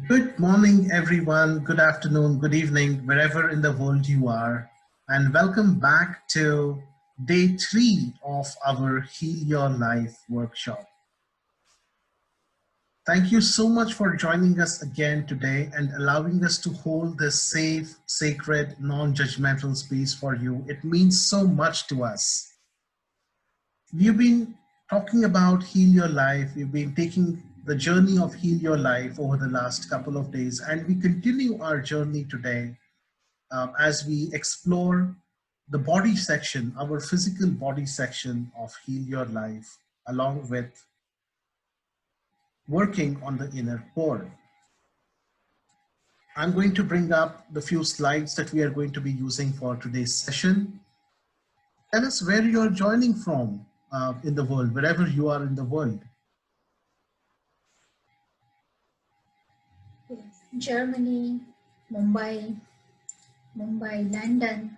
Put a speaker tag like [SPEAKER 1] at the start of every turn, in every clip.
[SPEAKER 1] Good morning, everyone. Good afternoon, good evening, wherever in the world you are. And welcome back to day 3 of our Heal Your Life workshop. Thank you so much for joining us again today and allowing us to hold this safe, sacred, non-judgmental space for you. It means so much to us. We've been talking about Heal Your Life. We've been taking the journey of Heal Your Life over the last couple of days, and we continue our journey today as we explore the body section, our physical body section of Heal Your Life, along with working on the inner core. I'm going to bring up the few slides that we are going to be using for today's session. Tell us where you're joining from in the world, wherever you are in the world.
[SPEAKER 2] Germany, Mumbai, London.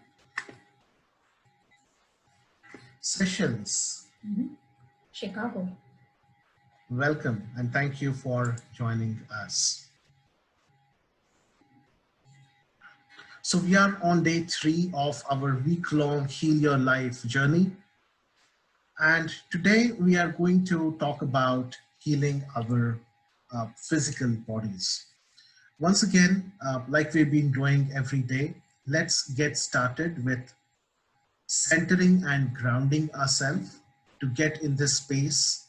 [SPEAKER 1] Sessions.
[SPEAKER 2] Chicago.
[SPEAKER 1] Welcome and thank you for joining us. So we are on day 3 of our week-long Heal Your Life journey. And today we are going to talk about healing our physical bodies. Once again, like we've been doing every day, let's get started with centering and grounding ourselves to get in this space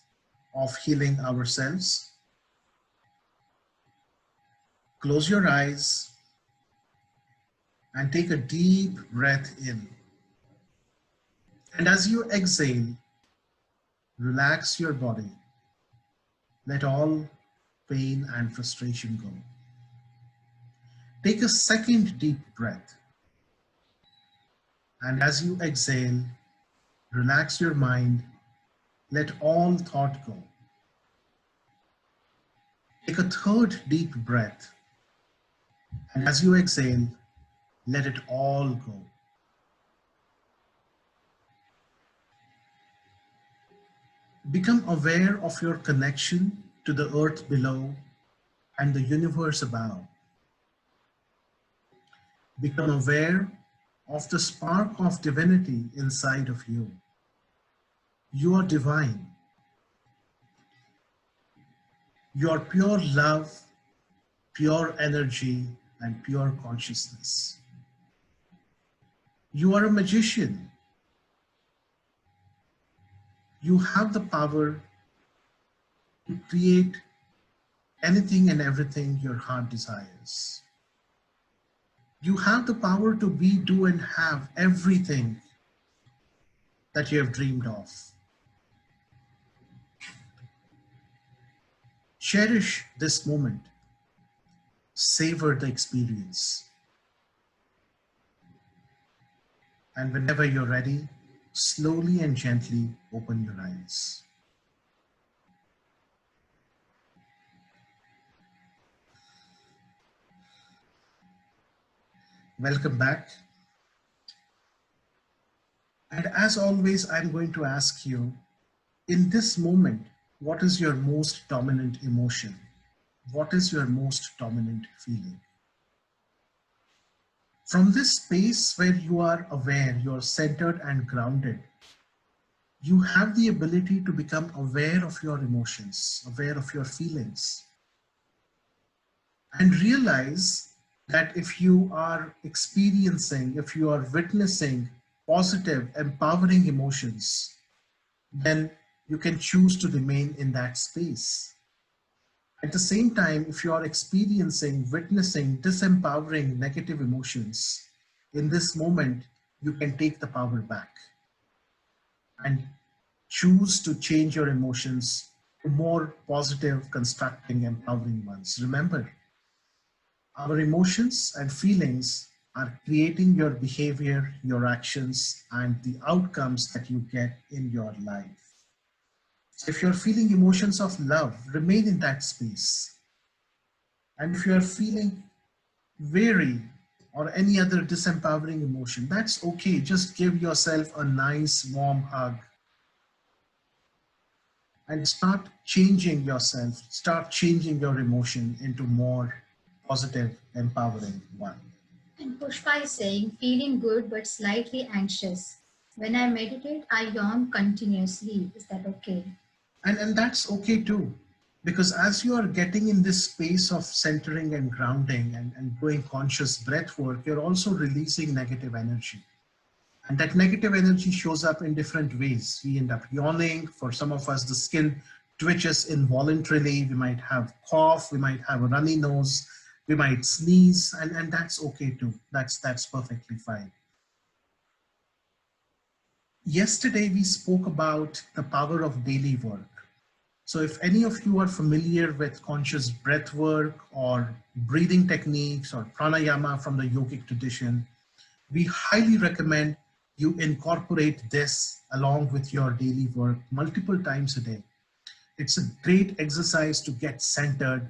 [SPEAKER 1] of healing ourselves. Close your eyes and take a deep breath in. And as you exhale, relax your body. Let all pain and frustration go. Take a second deep breath. And as you exhale, relax your mind. Let all thought go. Take a third deep breath. And as you exhale, let it all go. Become aware of your connection to the earth below and the universe above. Become aware of the spark of divinity inside of you. You are divine. You are pure love, pure energy, and pure consciousness. You are a magician. You have the power to create anything and everything your heart desires. You have the power to be, do, and have everything that you have dreamed of. Cherish this moment. Savor the experience. And whenever you're ready, slowly and gently open your eyes. Welcome back. And as always, I'm going to ask you, in this moment, what is your most dominant emotion? What is your most dominant feeling? From this space where you are aware, you're centered and grounded, you have the ability to become aware of your emotions, aware of your feelings, and realize that if you are experiencing, if you are witnessing positive, empowering emotions, then you can choose to remain in that space. At the same time, if you are experiencing, witnessing disempowering negative emotions, in this moment, you can take the power back and choose to change your emotions to more positive, constructing, empowering ones. Remember, our emotions and feelings are creating your behavior, your actions, and the outcomes that you get in your life. So if you're feeling emotions of love, remain in that space. And if you're feeling weary or any other disempowering emotion, that's okay. Just give yourself a nice warm hug. and start changing yourself, start changing your emotion into more positive, empowering one.
[SPEAKER 2] And Pushpa is saying, feeling good but slightly anxious. When I meditate, I yawn continuously. Is that okay?
[SPEAKER 1] And that's okay too, because as you are getting in this space of centering and grounding and doing conscious breath work, you're also releasing negative energy. And that negative energy shows up in different ways. We end up yawning. For some of us, the skin twitches involuntarily. We might have cough. We might have a runny nose. We might sneeze, and that's okay too. That's perfectly fine. Yesterday, we spoke about the power of daily work. So if any of you are familiar with conscious breath work or breathing techniques or pranayama from the yogic tradition, we highly recommend you incorporate this along with your daily work multiple times a day. It's a great exercise to get centered,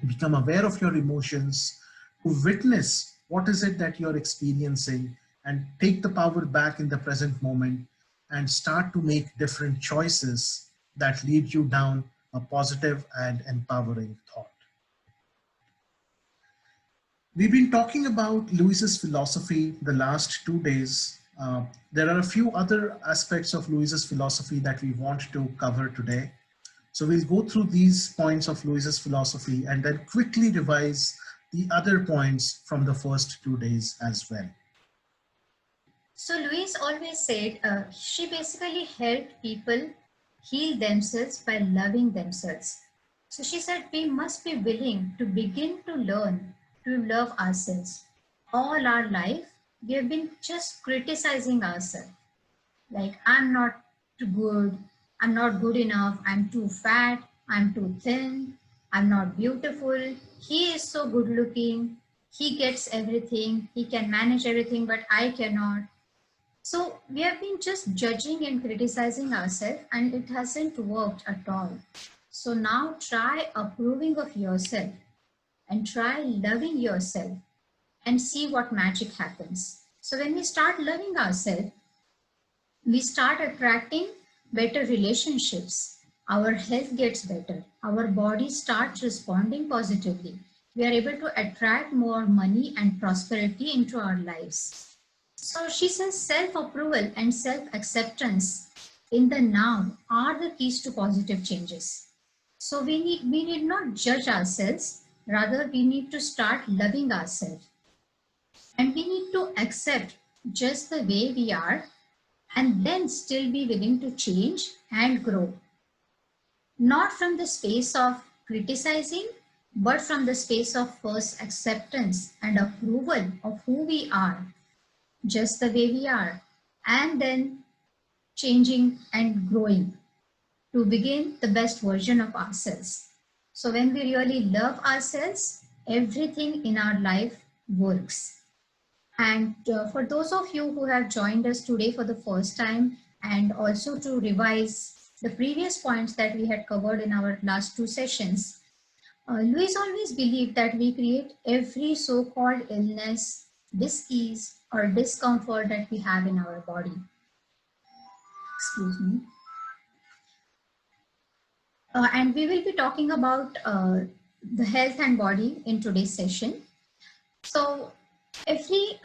[SPEAKER 1] become aware of your emotions, to witness what is it that you're experiencing and take the power back in the present moment and start to make different choices that lead you down a positive and empowering thought. We've been talking about Louise's philosophy the last 2 days. There are a few other aspects of Louise's philosophy that we want to cover today. So we'll go through these points of Louise's philosophy and then quickly revise the other points from the first 2 days as well.
[SPEAKER 2] So Louise always said she basically helped people heal themselves by loving themselves. So she said we must be willing to begin to learn to love ourselves. All our life, we have been just criticizing ourselves. Like, I'm not too good, I'm not good enough, I'm too fat, I'm too thin, I'm not beautiful, he is so good looking, he gets everything, he can manage everything, but I cannot. So we have been just judging and criticizing ourselves, and it hasn't worked at all. So now try approving of yourself and try loving yourself and see what magic happens. So when we start loving ourselves, we start attracting better relationships. Our health gets better. Our body starts responding positively. We are able to attract more money and prosperity into our lives. So she says self-approval and self-acceptance in the now are the keys to positive changes. So we need not judge ourselves, rather we need to start loving ourselves. And we need to accept just the way we are and then still be willing to change and grow. Not from the space of criticizing, but from the space of first acceptance and approval of who we are, just the way we are, and then changing and growing to begin the best version of ourselves. So when we really love ourselves, everything in our life works. And for those of you who have joined us today for the first time, and also to revise the previous points that we had covered in our last two sessions, Louise always believed that we create every so-called illness, dis-ease, or discomfort that we have in our body. Excuse me. And we will be talking about the health and body in today's session. So every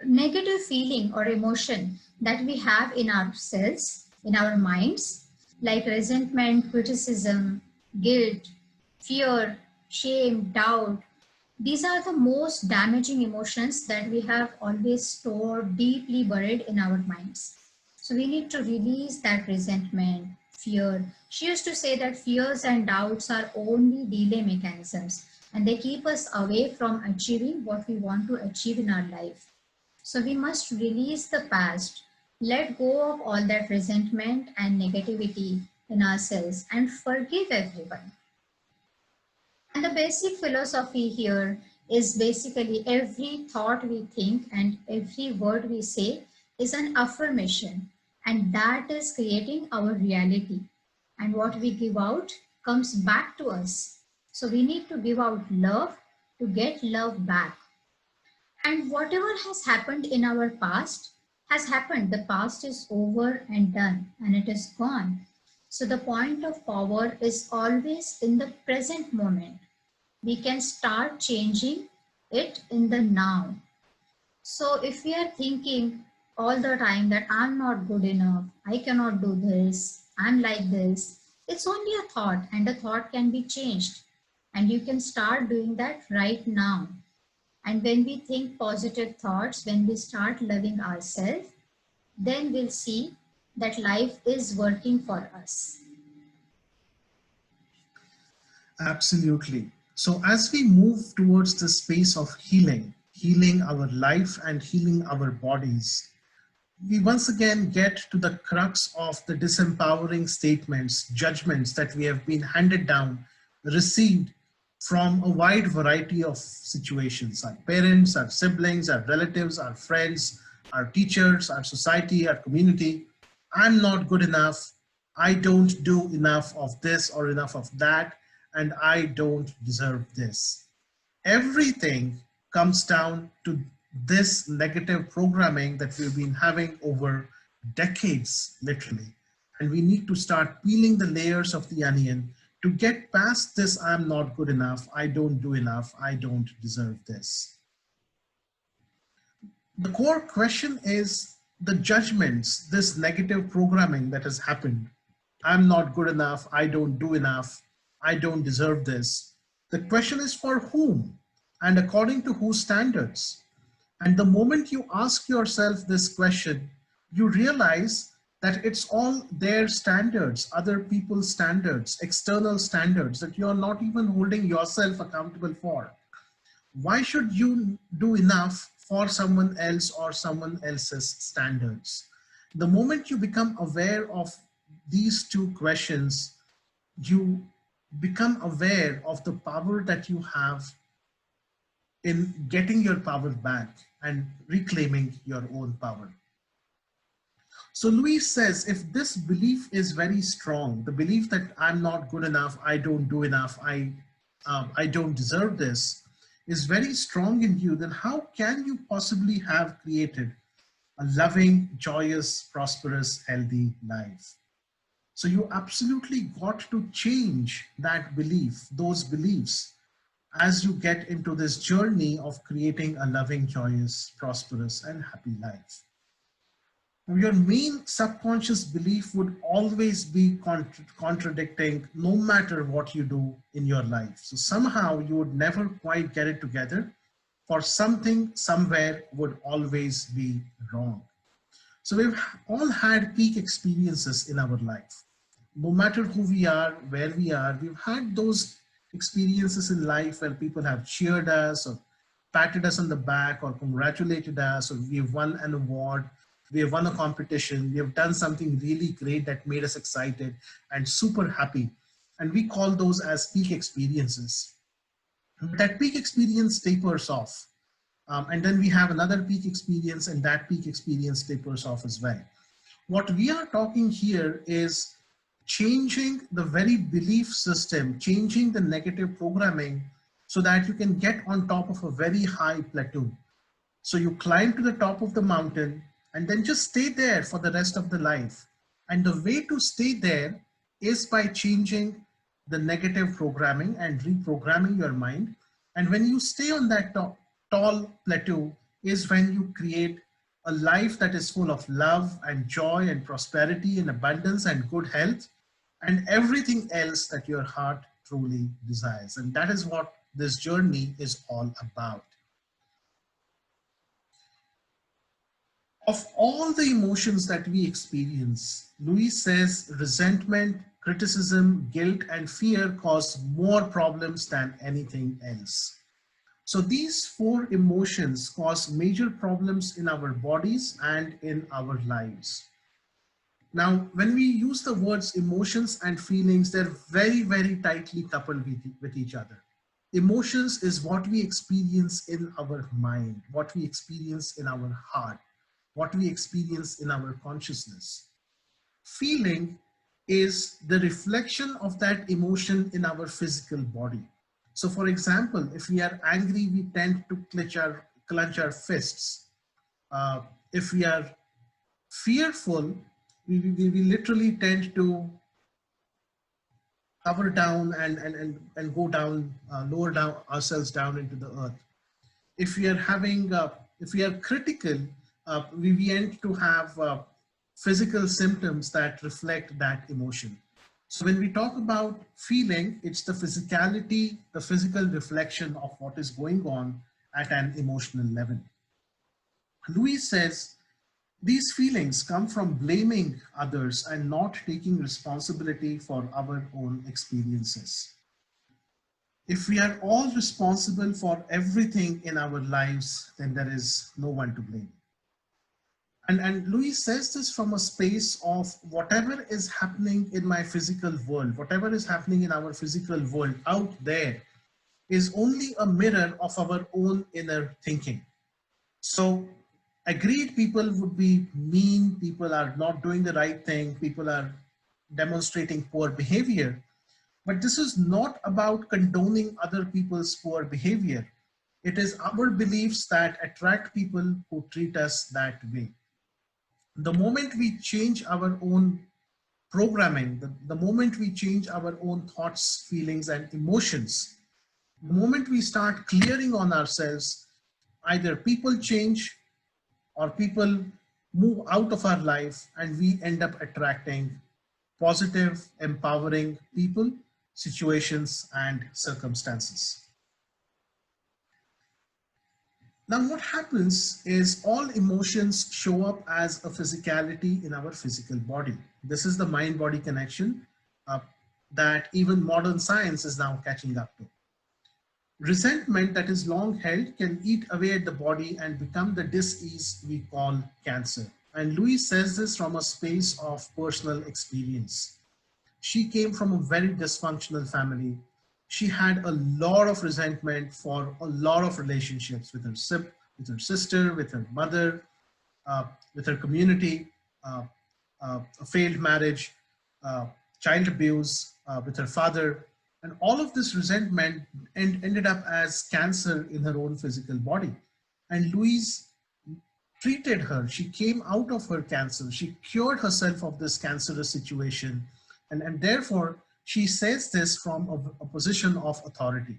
[SPEAKER 2] negative feeling or emotion that we have in ourselves, in our minds, like resentment, criticism, guilt, fear, shame, doubt, these are the most damaging emotions that we have always stored deeply buried in our minds. So we need to release that resentment, fear. She used to say that fears and doubts are only delay mechanisms, and they keep us away from achieving what we want to achieve in our life. So we must release the past, let go of all that resentment and negativity in ourselves, and forgive everyone. And the basic philosophy here is basically every thought we think and every word we say is an affirmation, and that is creating our reality. And what we give out comes back to us. So we need to give out love to get love back. And whatever has happened in our past has happened. The past is over and done, and it is gone. So the point of power is always in the present moment. We can start changing it in the now. So if we are thinking all the time that I'm not good enough, I cannot do this, I'm like this, it's only a thought, and a thought can be changed. And you can start doing that right now. And when we think positive thoughts, when we start loving ourselves, then we'll see that life is working for us.
[SPEAKER 1] Absolutely. So as we move towards the space of healing, healing our life and healing our bodies, we once again get to the crux of the disempowering statements, judgments that we have been handed down, received from a wide variety of situations: our parents, our siblings, our relatives, our friends, our teachers, our society, our community. I'm not good enough. I don't do enough of this or enough of that, and I don't deserve this. Everything comes down to this negative programming that we've been having over decades, literally. And we need to start peeling the layers of the onion to get past this: I'm not good enough, I don't do enough, I don't deserve this. The core question is the judgments, this negative programming that has happened. I'm not good enough, I don't do enough, I don't deserve this. The question is for whom and according to whose standards? And the moment you ask yourself this question, you realize that it's all their standards, other people's standards, external standards that you're not even holding yourself accountable for. Why should you do enough for someone else or someone else's standards? The moment you become aware of these two questions, you become aware of the power that you have in getting your power back and reclaiming your own power. So Louise says, if this belief is very strong, the belief that I'm not good enough, I don't do enough, I don't deserve this, is very strong in you, then how can you possibly have created a loving, joyous, prosperous, healthy life? So you absolutely got to change that belief, those beliefs, as you get into this journey of creating a loving, joyous, prosperous, and happy life. Now, your main subconscious belief would always be contradicting no matter what you do in your life. So somehow you would never quite get it together, for something somewhere would always be wrong. So we've all had peak experiences in our life. No matter who we are, where we are, we've had those experiences in life where people have cheered us or patted us on the back or congratulated us, or we've won an award, we have won a competition, we have done something really great that made us excited and super happy. And we call those as peak experiences. But that peak experience tapers off. And then we have another peak experience, and that peak experience tapers off as well. What we are talking here is changing the very belief system, changing the negative programming so that you can get on top of a very high plateau. So you climb to the top of the mountain and then just stay there for the rest of the life. And the way to stay there is by changing the negative programming and reprogramming your mind. And when you stay on that tall plateau is when you create a life that is full of love and joy and prosperity and abundance and good health and everything else that your heart truly desires. And that is what this journey is all about. Of all the emotions that we experience, Louise says resentment, criticism, guilt, and fear cause more problems than anything else. So these four emotions cause major problems in our bodies and in our lives. Now, when we use the words emotions and feelings, they're very, very tightly coupled with each other. Emotions is what we experience in our mind, what we experience in our heart, what we experience in our consciousness. Feeling is the reflection of that emotion in our physical body. So for example, if we are angry, we tend to clench our fists. If we are fearful, we literally tend to cover down and go down, lower down ourselves down into the earth. If we are having, if we are critical, we end to have physical symptoms that reflect that emotion. So when we talk about feeling, it's the physicality, the physical reflection of what is going on at an emotional level. Louise says, these feelings come from blaming others and not taking responsibility for our own experiences. If we are all responsible for everything in our lives, then there is no one to blame. And Louise says this from a space of whatever is happening in my physical world, whatever is happening in our physical world out there is only a mirror of our own inner thinking. So agreed, people would be mean, people are not doing the right thing, people are demonstrating poor behavior. But this is not about condoning other people's poor behavior. It is our beliefs that attract people who treat us that way. The moment we change our own programming, the moment we change our own thoughts, feelings, and emotions, the moment we start clearing on ourselves, either people change or people move out of our life and we end up attracting positive, empowering people, situations, and circumstances. Now, what happens is all emotions show up as a physicality in our physical body. This is the mind body connection uh, that even modern science is now catching up to. Resentment that is long held can eat away at the body and become the dis-ease we call cancer. And Louise says this from a space of personal experience. She came from a very dysfunctional family. She had a lot of resentment for a lot of relationships with her sister, with her mother, uh, with her community, uh, a failed marriage, uh, child abuse with her father. And all of this resentment ended up as cancer in her own physical body. And Louise treated her. She came out of her cancer. She cured herself of this cancerous situation. And therefore, she says this from a position of authority.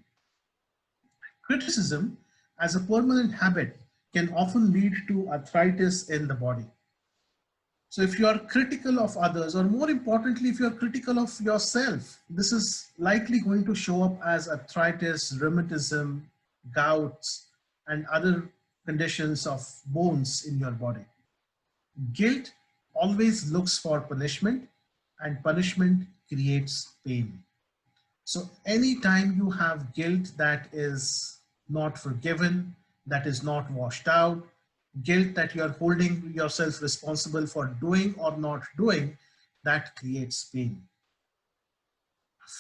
[SPEAKER 1] Criticism, as a permanent habit, can often lead to arthritis in the body. So if you are critical of others, or more importantly, if you are critical of yourself, this is likely going to show up as arthritis, rheumatism, gouts, and other conditions of bones in your body. Guilt always looks for punishment, and punishment creates pain. So anytime you have guilt that is not forgiven, that is not washed out, guilt that you are holding yourself responsible for doing or not doing, that creates pain.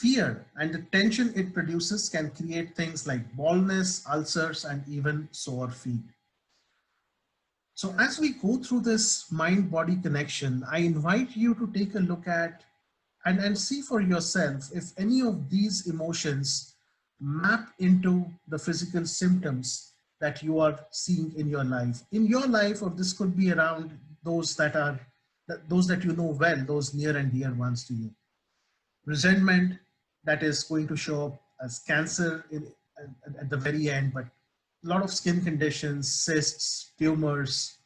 [SPEAKER 1] Fear and the tension it produces can create things like baldness, ulcers, and even sore feet. So as we go through this mind-body connection, I invite you to take a look at and see for yourself if any of these emotions map into the physical symptoms that you are seeing in your life. In your life, or this could be around those that are those that you know well, those near and dear ones to you. Resentment that is going to show up as cancer at the very end, but a lot of skin conditions, cysts, tumors,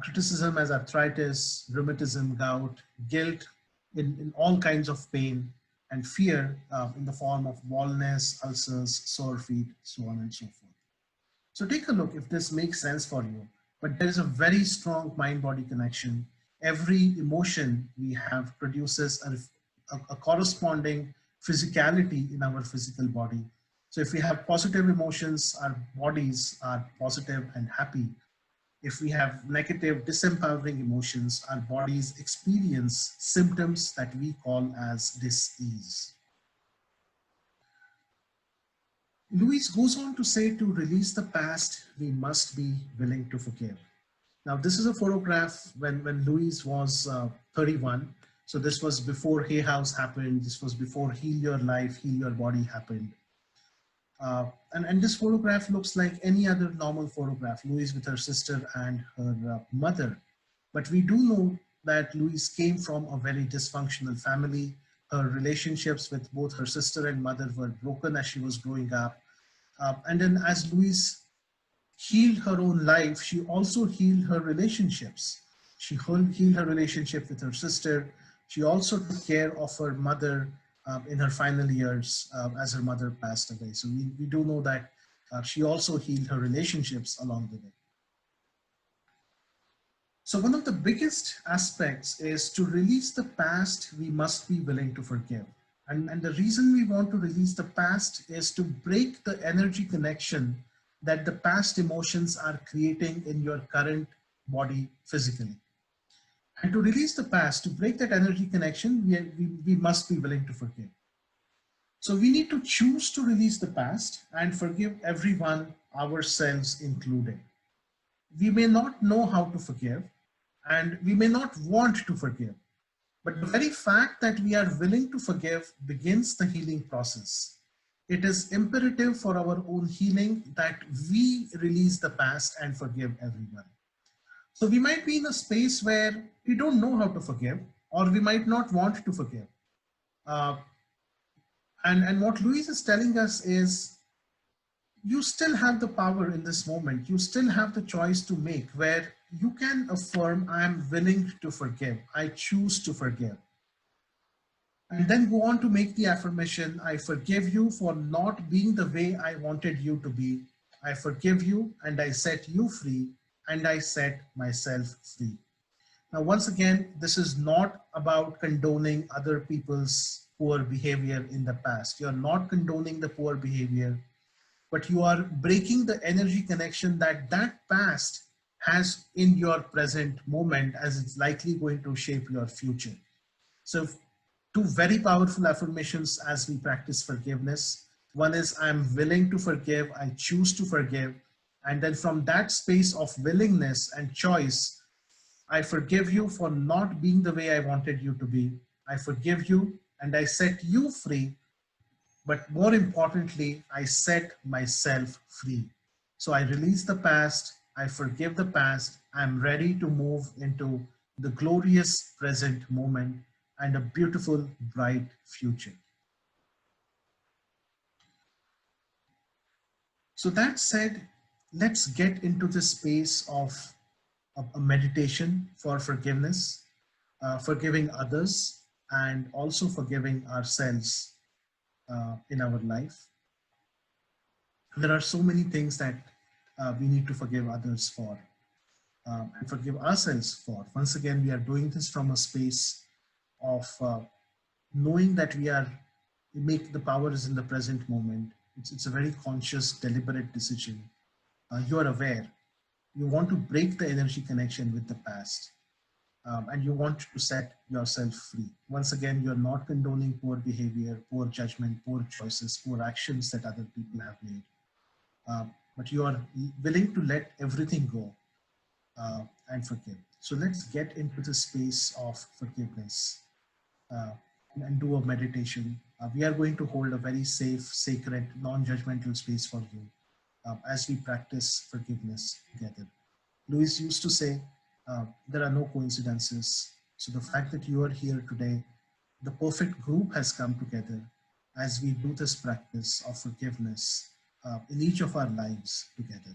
[SPEAKER 1] criticism as arthritis, rheumatism, gout, guilt in all kinds of pain, and fear in the form of baldness, ulcers, sore feet, so on and so forth. So take a look if this makes sense for you. But there is a very strong mind-body connection. Every emotion we have produces a corresponding physicality in our physical body. So if we have positive emotions, our bodies are positive and happy. If we have negative, disempowering emotions, our bodies experience symptoms that we call as dis-ease. Louise goes on to say, to release the past, we must be willing to forgive. Now, this is a photograph when Louise was 31. So this was before Hay House happened. This was before Heal Your Life, Heal Your Body happened. And this photograph looks like any other normal photograph, Louise with her sister and her mother. But we do know that Louise came from a very dysfunctional family. Her relationships with both her sister and mother were broken as she was growing up. And then as Louise healed her own life, she also healed her relationships. She healed her relationship with her sister. She also took care of her mother in her final years as her mother passed away. So we do know that she also healed her relationships along the way. So one of the biggest aspects is to release the past, we must be willing to forgive. And the reason we want to release the past is to break the energy connection that the past emotions are creating in your current body physically. And to release the past, to break that energy connection, we must be willing to forgive. So we need to choose to release the past and forgive everyone, ourselves included. We may not know how to forgive, and we may not want to forgive. But the very fact that we are willing to forgive begins the healing process. It is imperative for our own healing that we release the past and forgive everyone. So we might be in a space where we don't know how to forgive, or we might not want to forgive. Uh, and what Louise is telling us is, you still have the power in this moment. You still have the choice to make where you can affirm, I am willing to forgive. I choose to forgive. And then go on to make the affirmation, I forgive you for not being the way I wanted you to be. I forgive you and I set you free and I set myself free. Now, once again, this is not about condoning other people's poor behavior in the past. You're not condoning the poor behavior, but you are breaking the energy connection that that past has in your present moment, as it's likely going to shape your future. So two very powerful affirmations as we practice forgiveness. One is, I'm willing to forgive, I choose to forgive. And then from that space of willingness and choice, I forgive you for not being the way I wanted you to be. I forgive you and I set you free. But more importantly, I set myself free. So I release the past, I forgive the past, I'm ready to move into the glorious present moment and a beautiful, bright future. So that said, let's get into the space of a meditation for forgiveness, forgiving others, and also forgiving ourselves in our life. There are so many things that we need to forgive others for and forgive ourselves for. Once again, we are doing this from a space of knowing that we make the power is in the present moment. It's a very conscious, deliberate decision. You are aware. You want to break the energy connection with the past. And you want to set yourself free. Once again, you're not condoning poor behavior, poor judgment, poor choices, poor actions that other people have made. But you are willing to let everything go and forgive. So let's get into the space of forgiveness and do a meditation. We are going to hold a very safe, sacred, non-judgmental space for you as we practice forgiveness together. Louise used to say, there are no coincidences. So the fact that you are here today, the perfect group has come together as we do this practice of forgiveness in each of our lives together.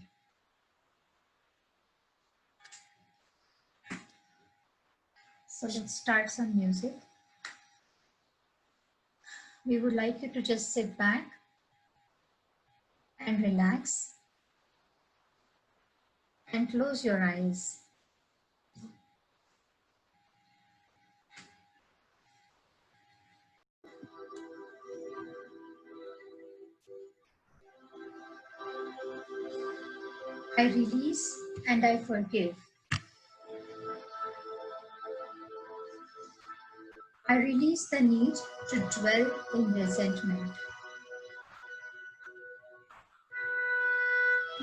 [SPEAKER 2] So let's start some music. We would like you to just sit back and relax and close your eyes. I release and I forgive. I release the need to dwell in resentment.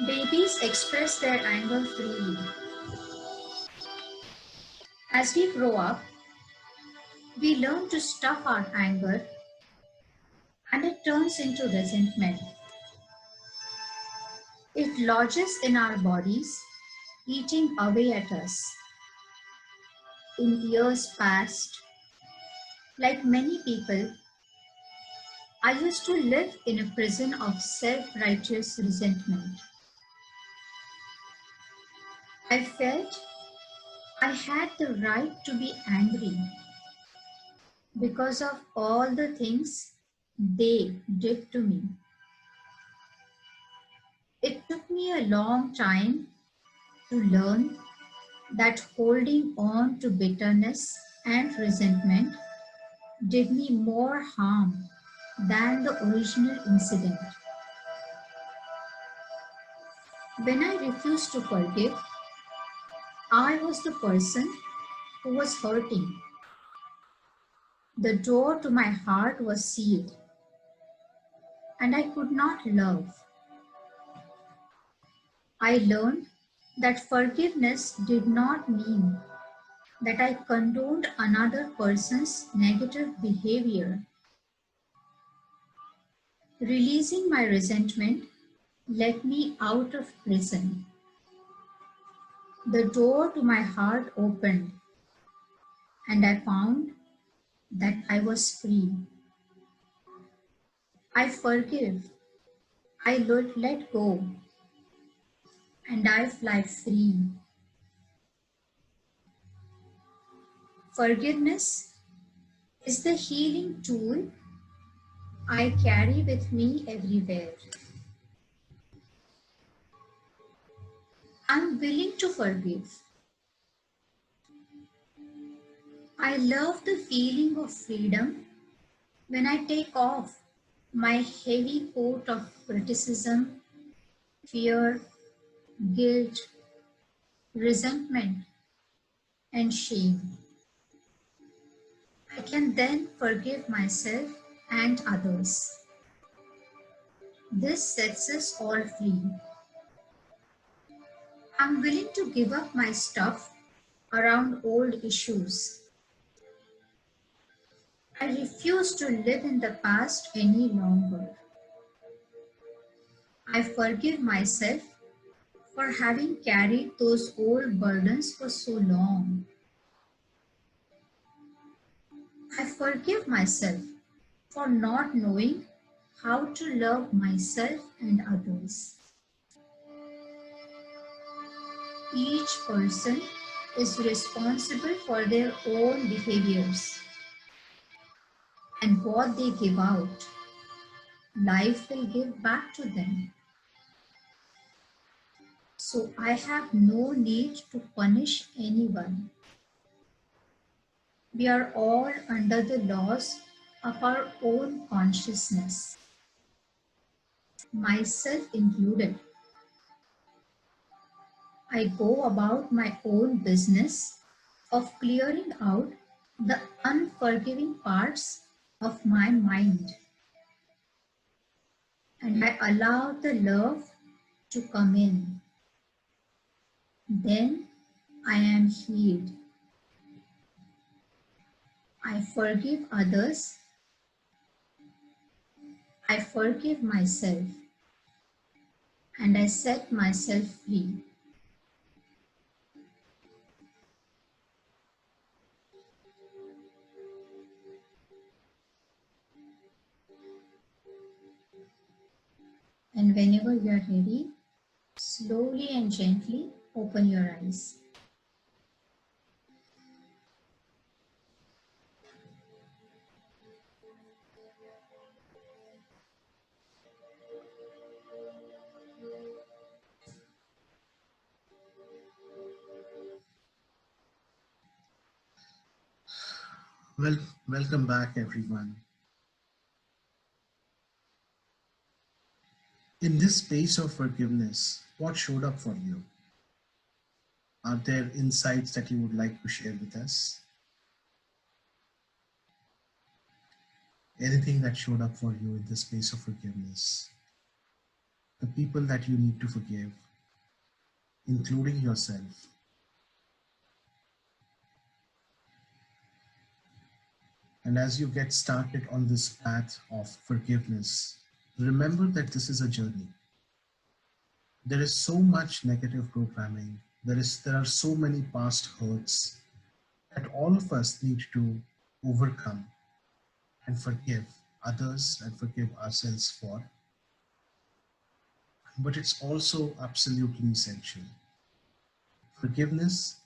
[SPEAKER 2] Babies express their anger freely. As we grow up, we learn to stuff our anger and it turns into resentment. It lodges in our bodies, eating away at us. In years past, Like many people, I used to live in a prison of self-righteous resentment. I felt I had the right to be angry because of all the things they did to me. It took me a long time to learn that holding on to bitterness and resentment did me more harm than the original incident. When I refused to forgive, I was the person who was hurting. The door to my heart was sealed, and I could not love. I learned that forgiveness did not mean that I condoned another person's negative behavior. Releasing my resentment let me out of prison. The door to my heart opened, and I found that I was free. I forgive, I let go, and I fly free. Forgiveness is the healing tool I carry with me everywhere. I'm willing to forgive. I love the feeling of freedom when I take off my heavy coat of criticism, fear, guilt, resentment, and shame. I can then forgive myself and others. This sets us all free. I'm willing to give up my stuff around old issues. I refuse to live in the past any longer. I forgive myself for having carried those old burdens for so long. I forgive myself for not knowing how to love myself and others. Each person is responsible for their own behaviors and what they give out. Life will give back to them. So I have no need to punish anyone. We are all under the laws of our own consciousness, myself included. I go about my own business of clearing out the unforgiving parts of my mind, and I allow the love to come in. Then I am healed. I forgive others. I forgive myself, and I set myself free. And whenever you are ready, slowly and gently open your eyes.
[SPEAKER 1] Well, welcome back, everyone. In this space of forgiveness, what showed up for you? Are there insights that you would like to share with us? Anything that showed up for you in this space of forgiveness? The people that you need to forgive, including yourself. And as you get started on this path of forgiveness, remember that this is a journey. There is so much negative programming. There are so many past hurts that all of us need to overcome. and forgive others and forgive ourselves for, but it's also absolutely essential. Forgiveness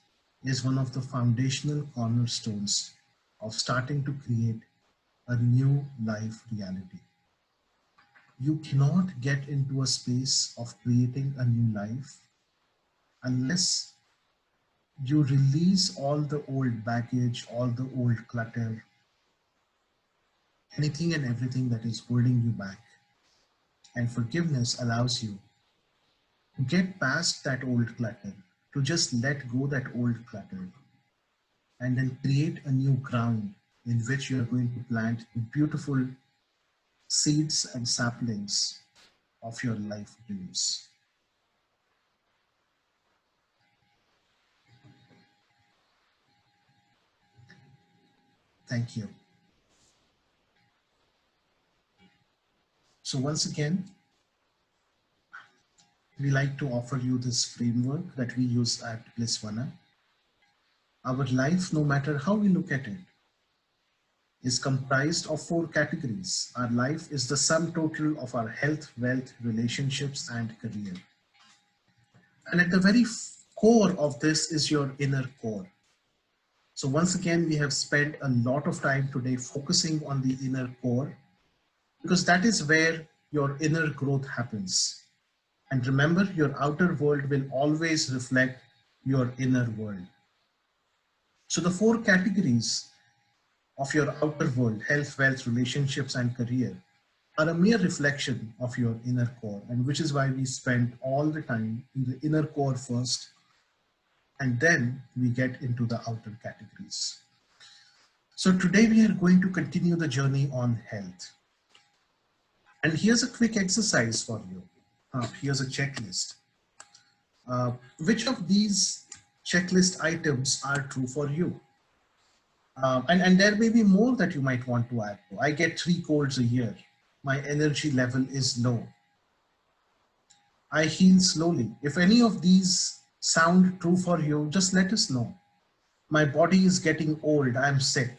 [SPEAKER 1] is one of the foundational cornerstones of starting to create a new life reality. You cannot get into a space of creating a new life unless you release all the old baggage, all the old clutter, anything and everything that is holding you back. And forgiveness allows you to get past that old clutter, to just let go that old clutter, and then create a new ground in which you are going to plant beautiful seeds and saplings of your life dreams. Thank you. So once again, we like to offer you this framework that we use at Blissvana. Our life, no matter how we look at it, is comprised of four categories. Our life is the sum total of our health, wealth, relationships, and career. And at the very core of this is your inner core. So once again, we have spent a lot of time today focusing on the inner core because that is where your inner growth happens. And remember, your outer world will always reflect your inner world. So the four categories of your outer world, health, wealth, relationships, and career, are a mere reflection of your inner core, and which is why we spend all the time in the inner core first, and then we get into the outer categories. So today we are going to continue the journey on health. And here's a quick exercise for you. Here's a checklist. Which of these checklist items are true for you? And there may be more that you might want to add. I get 3 colds a year. My energy level is low. I heal slowly. If any of these sound true for you, just let us know. My body is getting old. I'm sick.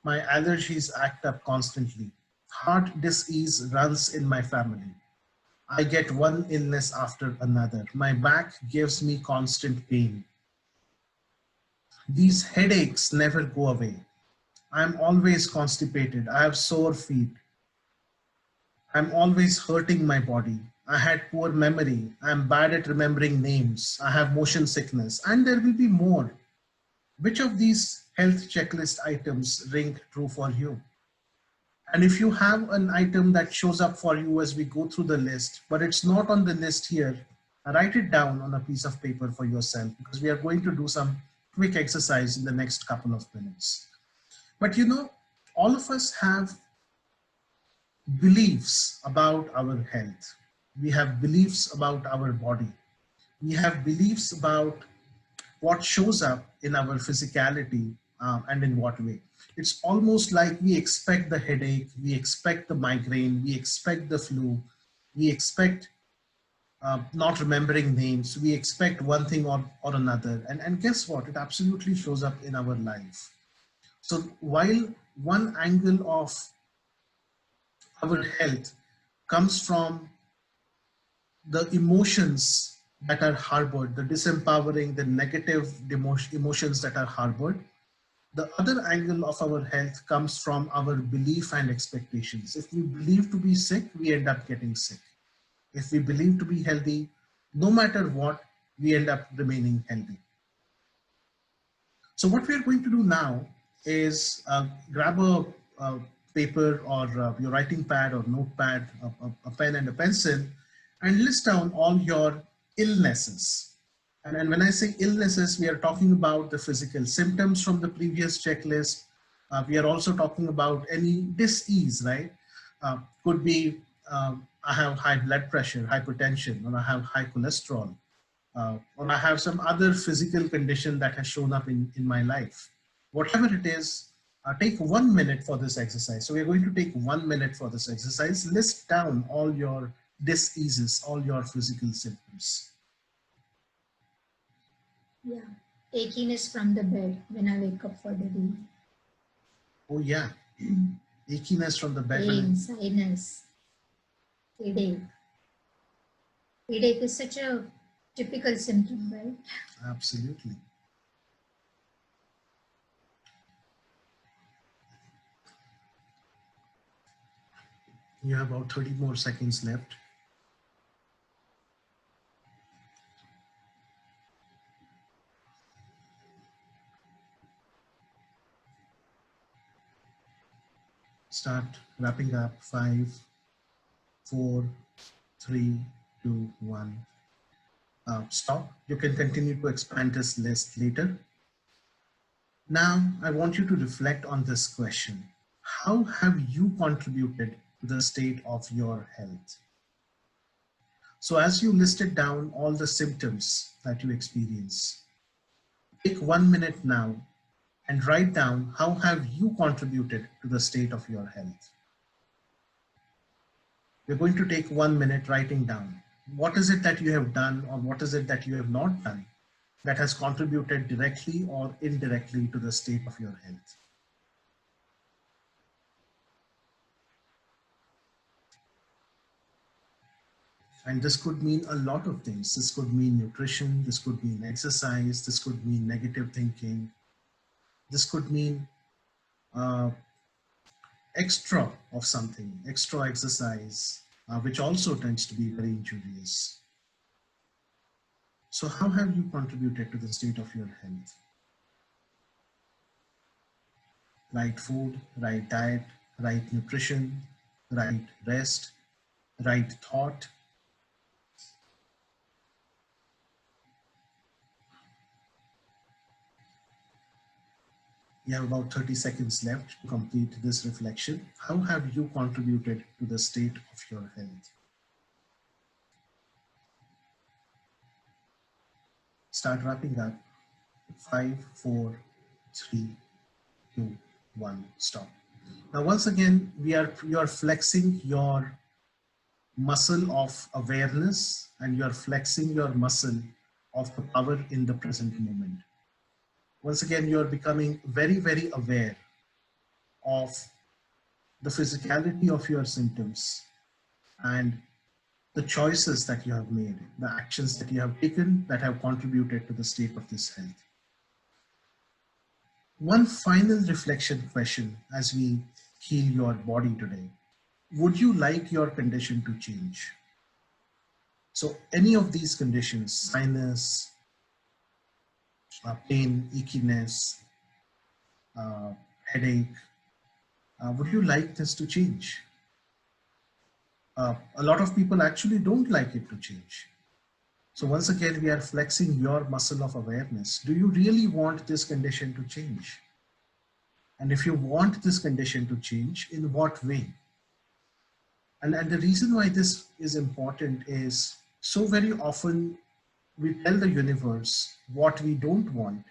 [SPEAKER 1] My allergies act up constantly. Heart disease runs in my family. I get one illness after another. My back gives me constant pain. These headaches never go away. I'm always constipated. I have sore feet. I'm always hurting my body. I had poor memory. I'm bad at remembering names. I have motion sickness. And there will be more. Which of these health checklist items ring true for you? And if you have an item that shows up for you as we go through the list, but it's not on the list here, write it down on a piece of paper for yourself because we are going to do some quick exercise in the next couple of minutes. But you know, all of us have beliefs about our health. We have beliefs about our body. We have beliefs about what shows up in our physicality and in what way. It's almost like we expect the headache, we expect the migraine, we expect the flu, we expect not remembering names, we expect one thing or another. And guess what? It absolutely shows up in our life. So while one angle of our health comes from the emotions that are harbored, the disempowering, the negative emotions that are harbored, the other angle of our health comes from our belief and expectations. If we believe to be sick, we end up getting sick. If we believe to be healthy, no matter what, we end up remaining healthy. So what we are going to do now is grab a paper or your writing pad or notepad, a pen and a pencil, and list down all your illnesses. And when I say illnesses, we are talking about the physical symptoms from the previous checklist. We are also talking about any dis-ease, right? Could be I have high blood pressure, hypertension, or I have high cholesterol, or I have some other physical condition that has shown up in my life. Whatever it is, take 1 minute for this exercise. So we're going to take 1 minute for this exercise. List down all your dis-eases, all your physical symptoms.
[SPEAKER 2] Yeah. Achiness from the bed when I wake up for the day.
[SPEAKER 1] Oh yeah. Achiness from the belly.
[SPEAKER 2] pain, sinus, headache. Headache is such a typical symptom, right?
[SPEAKER 1] Absolutely. You have about 30 more seconds left. Start wrapping up. 5, 4, 3, 2, 1. Stop. You can continue to expand this list later. Now, I want you to reflect on this question. How have you contributed to the state of your health? So as you listed down all the symptoms that you experience, take 1 minute now and write down how have you contributed to the state of your health. We're going to take 1 minute writing down. What is it that you have done or what is it that you have not done that has contributed directly or indirectly to the state of your health? And this could mean a lot of things. This could mean nutrition, this could mean exercise, this could mean negative thinking, this could mean uh, extra of something, extra exercise, which also tends to be very injurious. So how have you contributed to the state of your health? Right food, right diet, right nutrition, right rest, right thought. You have about 30 seconds left to complete this reflection. How have you contributed to the state of your health? Start wrapping up. 5, 4, 3, 2, 1. Stop. Now, once again, you are flexing your muscle of awareness and you are flexing your muscle of the power in the present moment. Once again, you are becoming very, very aware of the physicality of your symptoms and the choices that you have made, the actions that you have taken that have contributed to the state of this health. One final reflection question as we heal your body today. Would you like your condition to change? So any of these conditions, sinus, pain, achiness, headache, would you like this to change? A lot of people actually don't like it to change. So once again, we are flexing your muscle of awareness. Do you really want this condition to change? And if you want this condition to change, in what way? And the reason why this is important is so very often we tell the universe what we don't want.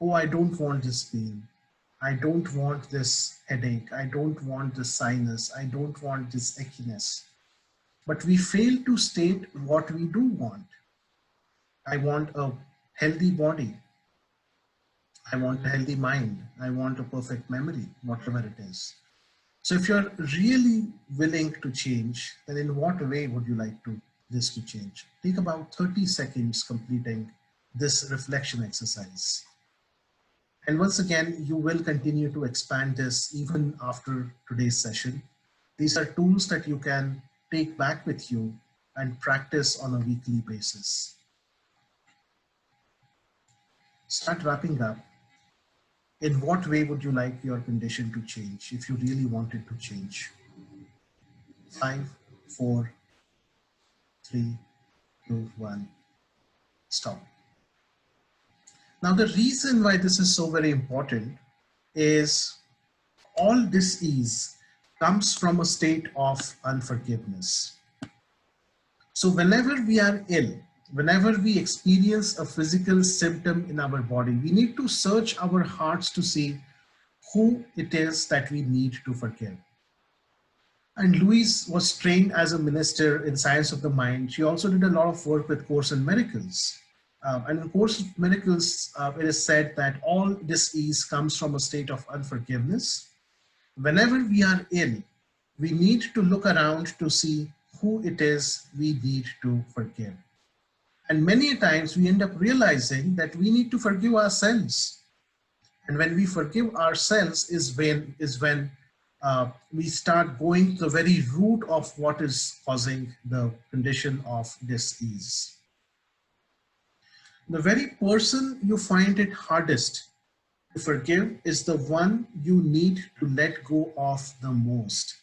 [SPEAKER 1] Oh, I don't want this pain. I don't want this headache. I don't want this sinus. I don't want this achiness. But we fail to state what we do want. I want a healthy body. I want a healthy mind. I want a perfect memory, whatever it is. So if you're really willing to change, then in what way would you like this to change? Take about 30 seconds completing this reflection exercise. And once again, you will continue to expand this even after today's session. These are tools that you can take back with you and practice on a weekly basis. Start wrapping up. In what way would you like your condition to change if you really wanted to change? 5, 4, 3, 2, 1. Stop. Now, the reason why this is so very important is all dis-ease comes from a state of unforgiveness. So whenever we are ill, whenever we experience a physical symptom in our body, we need to search our hearts to see who it is that we need to forgive. And Louise was trained as a minister in science of the mind. She also did a lot of work with Course in Miracles. And in Course in Miracles, it is said that all dis-ease comes from a state of unforgiveness. Whenever we are ill, we need to look around to see who it is we need to forgive. And many times we end up realizing that we need to forgive ourselves. And when we forgive ourselves is when we start going to the very root of what is causing the condition of dis-ease. The very person you find it hardest to forgive is the one you need to let go of the most.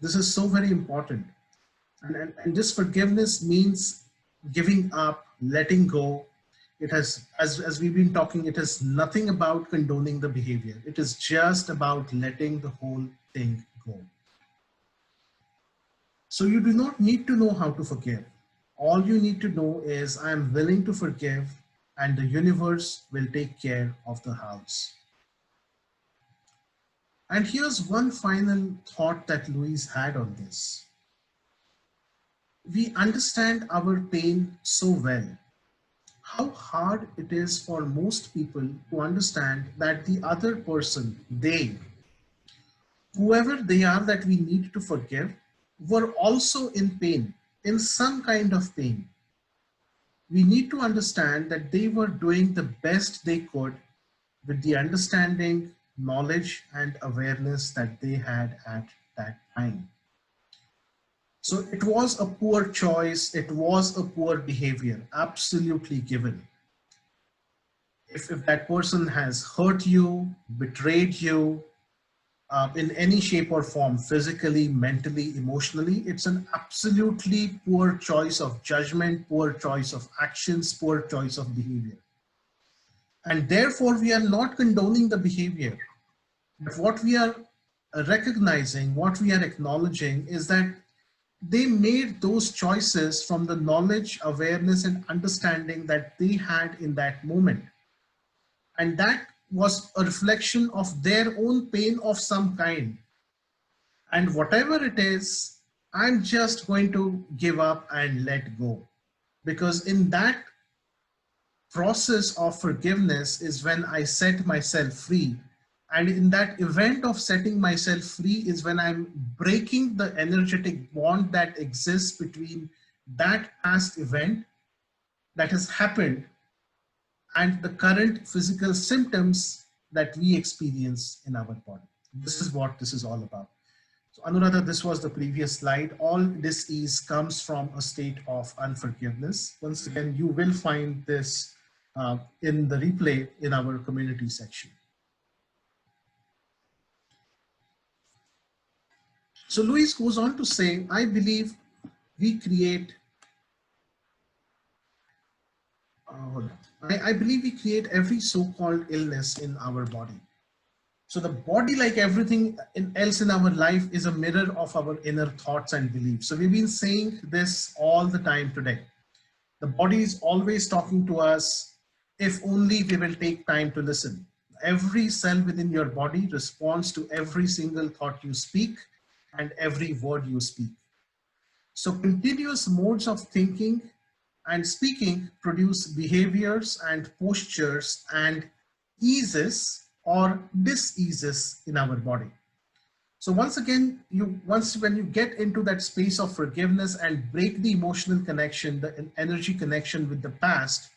[SPEAKER 1] This is so very important. And this forgiveness means giving up, letting go. It has, as we've been talking, it is nothing about condoning the behavior. It is just about letting the whole thing go. So you do not need to know how to forgive. All you need to know is I am willing to forgive and the universe will take care of the house. And here's one final thought that Louise had on this. We understand our pain so well. How hard it is for most people to understand that the other person, they, whoever they are that we need to forgive, were also in pain, in some kind of pain. We need to understand that they were doing the best they could with the understanding, knowledge, and awareness that they had at that time. So it was a poor choice, it was a poor behavior, absolutely given. If that person has hurt you, betrayed you, in any shape or form, physically, mentally, emotionally, it's an absolutely poor choice of judgment, poor choice of actions, poor choice of behavior. And therefore, we are not condoning the behavior. But what we are recognizing, what we are acknowledging is that they made those choices from the knowledge, awareness, and understanding that they had in that moment. And that was a reflection of their own pain of some kind. And whatever it is, I'm just going to give up and let go. Because in that process of forgiveness is when I set myself free. And in that event of setting myself free is when I'm breaking the energetic bond that exists between that past event that has happened and the current physical symptoms that we experience in our body. This is what this is all about. So Anuradha, this was the previous slide. All dis-ease comes from a state of unforgiveness. Once again, you will find this in the replay in our community section. So Louise goes on to say, I believe we create, I believe we create every so-called illness in our body. So the body, like everything else in our life, is a mirror of our inner thoughts and beliefs. So we've been saying this all the time today. The body is always talking to us if only we will take time to listen. Every cell within your body responds to every single thought you speak and every word you speak. So continuous modes of thinking and speaking produce behaviors and postures and eases or dis-eases in our body. So once again, when you get into that space of forgiveness and break the emotional connection, the energy connection with the past,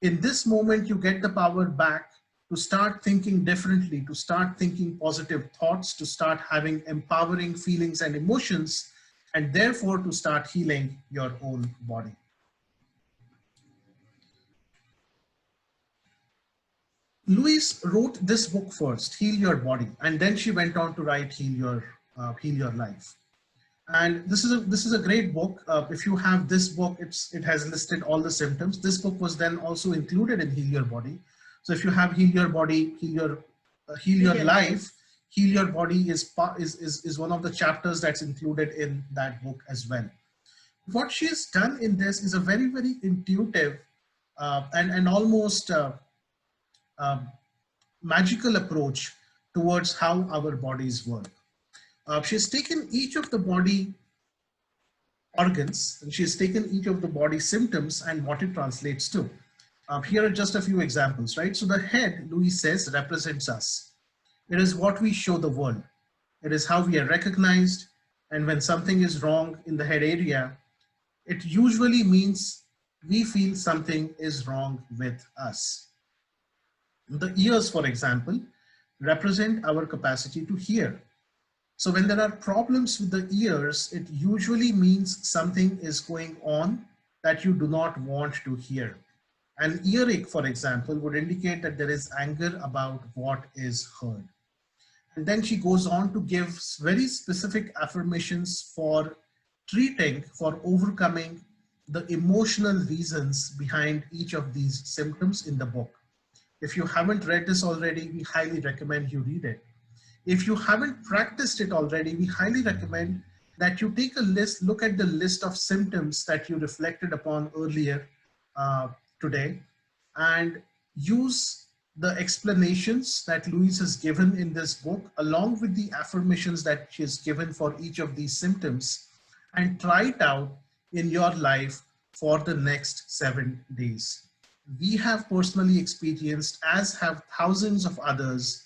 [SPEAKER 1] in this moment, you get the power back to start thinking differently, to start thinking positive thoughts, to start having empowering feelings and emotions, and therefore to start healing your own body. Louise wrote this book first, Heal Your Body, and then she went on to write Heal Your Life. And this is a great book. If you have this book, it has listed all the symptoms. This book was then also included in Heal Your Body. So if you have Heal Your Body, Heal Your Life, Heal Your Body is one of the chapters that's included in that book as well. What she has done in this is a very, very intuitive and almost magical approach towards how our bodies work. She's taken each of the body organs and she's taken each of the body symptoms and what it translates to. Here are just a few examples, right? So the head, Louise says, represents us. It is what we show the world. It is how we are recognized. And when something is wrong in the head area, it usually means we feel something is wrong with us. The ears, for example, represent our capacity to hear. So when there are problems with the ears, it usually means something is going on that you do not want to hear. An earache, for example, would indicate that there is anger about what is heard. And then she goes on to give very specific affirmations for treating, for overcoming the emotional reasons behind each of these symptoms in the book. If you haven't read this already, we highly recommend you read it. If you haven't practiced it already, we highly recommend that you take a list, look at the list of symptoms that you reflected upon earlier uh, today, and use the explanations that Louise has given in this book, along with the affirmations that she has given for each of these symptoms, and try it out in your life for the next 7 days. We have personally experienced, as have thousands of others,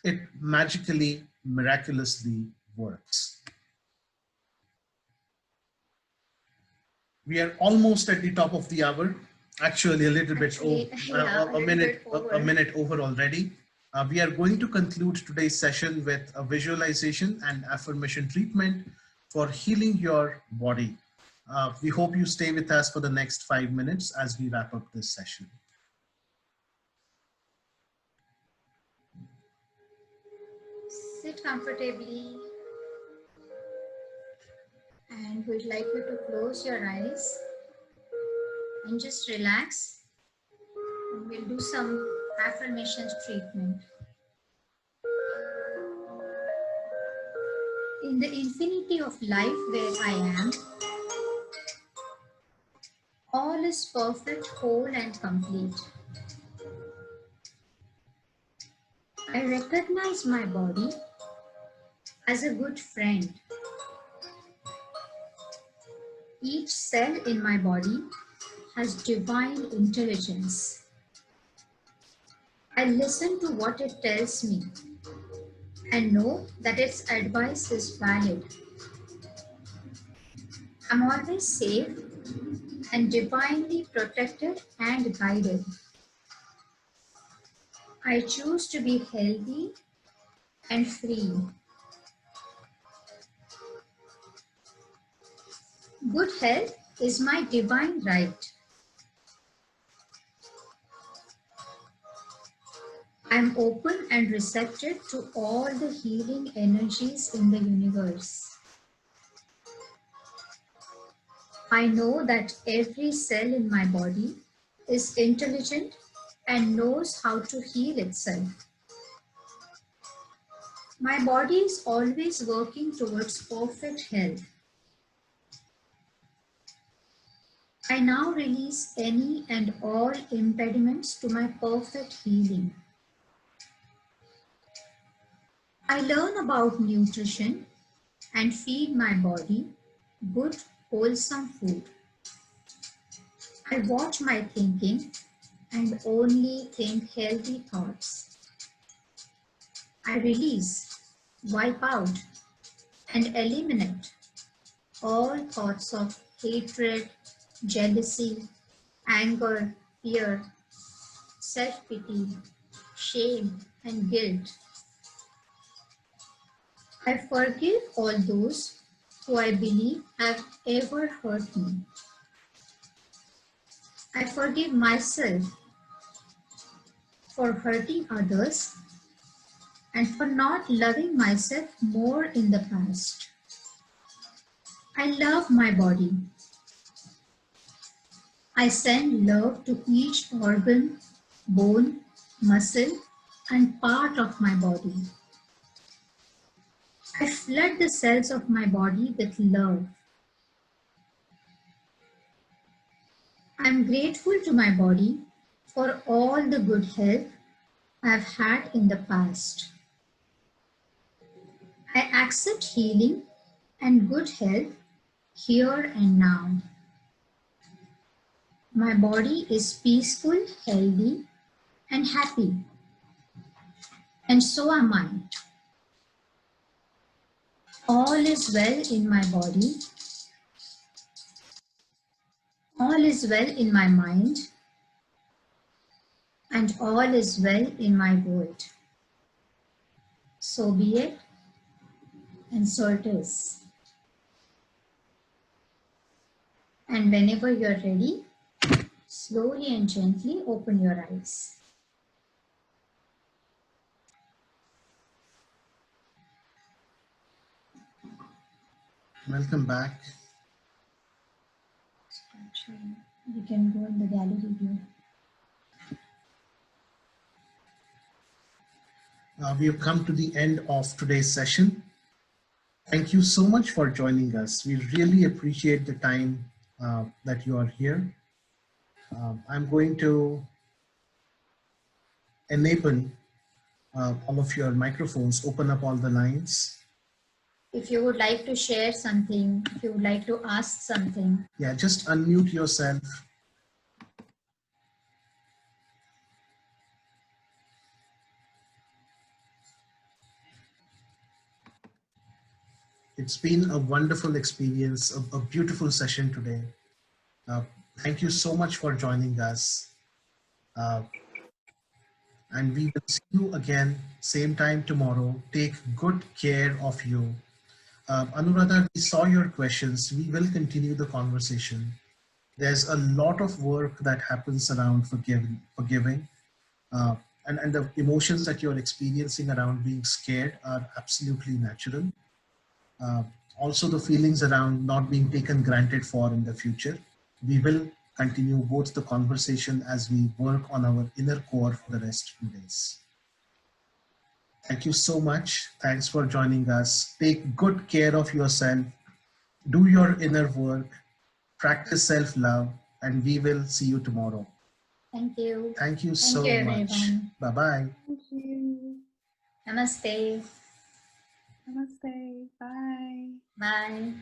[SPEAKER 1] it magically, miraculously works. We are almost at the top of the hour. Actually, a little bit over,
[SPEAKER 2] Yeah, a little bit
[SPEAKER 1] a
[SPEAKER 2] over.
[SPEAKER 1] minute over already. We are going to conclude today's session with a visualization and affirmation treatment for healing your body. We hope you stay with us for the next 5 minutes as we wrap up this session.
[SPEAKER 2] Sit comfortably, and we'd like you to close your eyes and just relax, and we'll do some affirmations treatment. In the infinity of life where I am, all is perfect, whole and complete. I recognize my body as a good friend. Each cell in my body has divine intelligence. I listen to what it tells me and know that its advice is valid. I'm always safe and divinely protected and guided. I choose to be healthy and free. Good health is my divine right. I am open and receptive to all the healing energies in the universe. I know that every cell in my body is intelligent and knows how to heal itself. My body is always working towards perfect health. I now release any and all impediments to my perfect healing. I learn about nutrition and feed my body good, wholesome food. I watch my thinking and only think healthy thoughts. I release, wipe out, and eliminate all thoughts of hatred, jealousy, anger, fear, self-pity, shame, and guilt. I forgive all those who I believe have ever hurt me. I forgive myself for hurting others and for not loving myself more in the past. I love my body. I send love to each organ, bone, muscle, and part of my body. I flood the cells of my body with love. I am grateful to my body for all the good health I have had in the past. I accept healing and good health here and now. My body is peaceful, healthy, and happy. and so am I. All is well in my body, all is well in my mind, and all is well in my world. So be it, and so it is. And whenever you're ready, slowly and gently open your eyes.
[SPEAKER 1] Welcome back.
[SPEAKER 2] We can go in the gallery view.
[SPEAKER 1] We have come to the end of today's session. Thank you so much for joining us. We really appreciate the time that you are here. I'm going to enable all of your microphones, open up all the lines.
[SPEAKER 2] If you would like to share something, if you would like to ask something.
[SPEAKER 1] Yeah, just unmute yourself. It's been a wonderful experience, a beautiful session today. Thank you so much for joining us. And we will see you again, same time tomorrow. Take good care of you. Anuradha, we saw your questions. We will continue the conversation. There's a lot of work that happens around forgiving. And the emotions that you're experiencing around being scared are absolutely natural. Uh, Also the feelings around not being taken granted for in the future. We will continue both the conversation as we work on our inner core for the rest 2 days. Thank you so much. Thanks for joining us. Take good care of yourself. Do your inner work. Practice self-love. And we will see you tomorrow.
[SPEAKER 2] Thank you.
[SPEAKER 1] Thank you so
[SPEAKER 2] Thank you,
[SPEAKER 1] much.
[SPEAKER 2] everyone.
[SPEAKER 1] Bye-bye.
[SPEAKER 3] Thank you.
[SPEAKER 2] Namaste.
[SPEAKER 3] Namaste. Bye.
[SPEAKER 2] Bye.